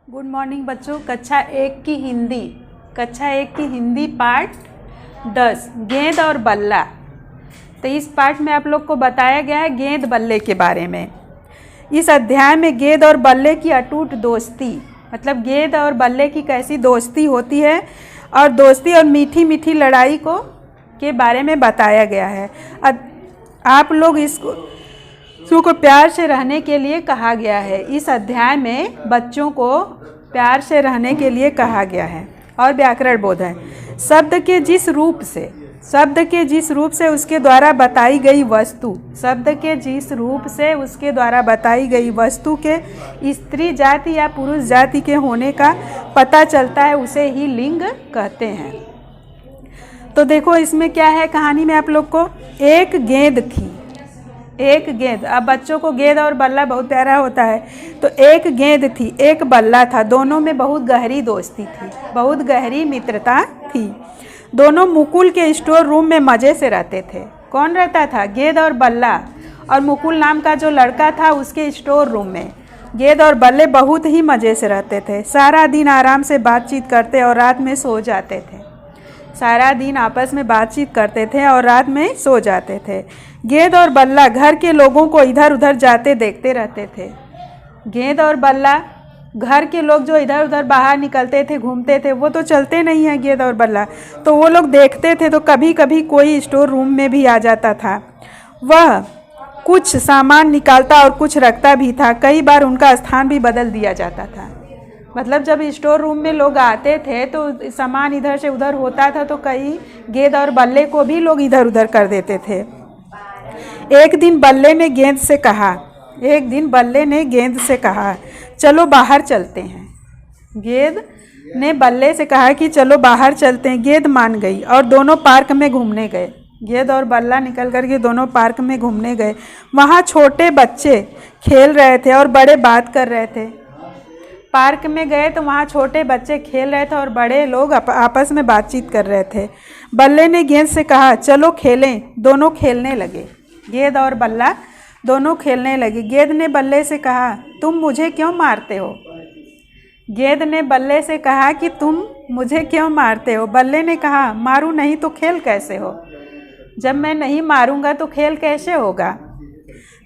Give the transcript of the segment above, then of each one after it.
Good morning बच्चों। कक्षा एक की हिंदी पार्ट 10 गेंद और बल्ला। तो इस पार्ट में आप लोग को बताया गया है गेंद बल्ले के बारे में। इस अध्याय में गेंद और बल्ले की अटूट दोस्ती, मतलब गेंद और बल्ले की कैसी दोस्ती होती है और दोस्ती और मीठी मीठी लड़ाई के बारे में बताया गया है। आप लोग इसको प्यार से रहने के लिए कहा गया है। इस अध्याय में बच्चों को प्यार से रहने के लिए कहा गया है। और व्याकरण बोध है, शब्द के जिस रूप से उसके द्वारा बताई गई वस्तु के स्त्री जाति या पुरुष जाति के होने का पता चलता है, उसे ही लिंग कहते हैं। तो देखो इसमें क्या है कहानी में आप लोग को, एक गेंद थी। अब बच्चों को गेंद और बल्ला बहुत प्यारा होता है। तो एक गेंद थी, एक बल्ला था, दोनों में बहुत गहरी दोस्ती थी, बहुत गहरी मित्रता थी। दोनों मुकुल के स्टोर रूम में मज़े से रहते थे। कौन रहता था? गेंद और बल्ला। और मुकुल नाम का जो लड़का था उसके स्टोर रूम में गेंद और बल्ले बहुत ही मज़े से रहते थे। सारा दिन आराम से बातचीत करते और रात में सो जाते थे। सारा दिन आपस में बातचीत करते थे और रात में सो जाते थे। गेंद और बल्ला घर के लोगों को इधर उधर जाते देखते रहते थे। गेंद और बल्ला, घर के लोग जो इधर उधर बाहर निकलते थे, घूमते थे, वो तो चलते नहीं हैं गेंद और बल्ला, तो वो लोग देखते थे। तो कभी कभी कोई स्टोर रूम में भी आ जाता था। वह कुछ सामान निकालता और कुछ रखता भी था। कई बार उनका स्थान भी बदल दिया जाता था। मतलब जब स्टोर रूम में लोग आते थे तो सामान इधर से उधर होता था, तो कई गेंद और बल्ले को भी लोग इधर उधर कर देते थे। एक दिन बल्ले ने गेंद से कहा चलो बाहर चलते हैं। गेंद ने बल्ले से कहा कि चलो बाहर चलते हैं। गेंद मान गई और दोनों पार्क में घूमने गए। गेंद और बल्ला निकल करके दोनों पार्क में घूमने गए। वहाँ छोटे बच्चे खेल रहे थे और बड़े बात कर रहे थे। पार्क में गए तो वहाँ छोटे बच्चे खेल रहे थे और बड़े लोग आपस में बातचीत कर रहे थे। बल्ले ने गेंद से कहा चलो खेलें। दोनों खेलने लगे। गेंद और बल्ला दोनों खेलने लगे। गेंद ने बल्ले से कहा तुम मुझे क्यों मारते हो? गेंद ने बल्ले से कहा कि तुम मुझे क्यों मारते हो? बल्ले ने कहा मारूं नहीं तो खेल कैसे हो? जब मैं नहीं मारूंगा तो खेल कैसे होगा?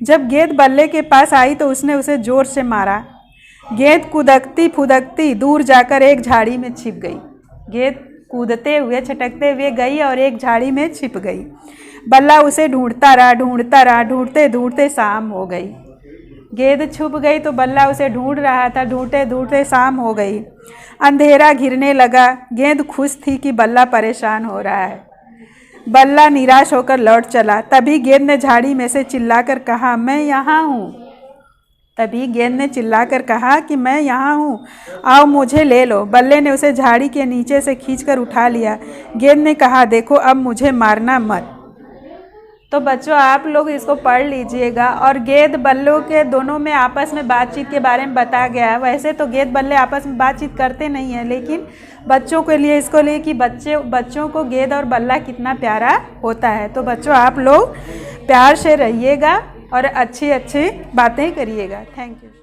जब गेंद बल्ले के पास आई तो उसने उसे जोर से मारा। गेंद कूदती फुदकती दूर जाकर एक झाड़ी में छिप गई। गेंद कूदते हुए छटकते हुए गई और एक झाड़ी में छिप गई। बल्ला उसे ढूंढता रहा, ढूंढते ढूंढते शाम हो गई। गेंद छुप गई तो बल्ला उसे ढूंढ रहा था। ढूंढते ढूंढते शाम हो गई। अंधेरा घिरने लगा। गेंद खुश थी कि बल्ला परेशान हो रहा है। बल्ला निराश होकर लौट चला। तभी गेंद ने झाड़ी में से चिल्लाकर कहा मैं यहाँ हूँ। कि मैं यहाँ हूँ, आओ मुझे ले लो। बल्ले ने उसे झाड़ी के नीचे से खींचकर उठा लिया। गेंद ने कहा देखो अब मुझे मारना मत। तो बच्चों आप लोग इसको पढ़ लीजिएगा। और गेंद बल्लों के दोनों में आपस में बातचीत के बारे में बताया गया है। वैसे तो गेंद बल्ले आपस में बातचीत करते नहीं हैं, लेकिन बच्चों के लिए इसको लिए कि बच्चों को गेंद और बल्ला कितना प्यारा होता है। तो बच्चों आप लोग प्यार से रहिएगा और अच्छी अच्छी बातें करिएगा। Thank you.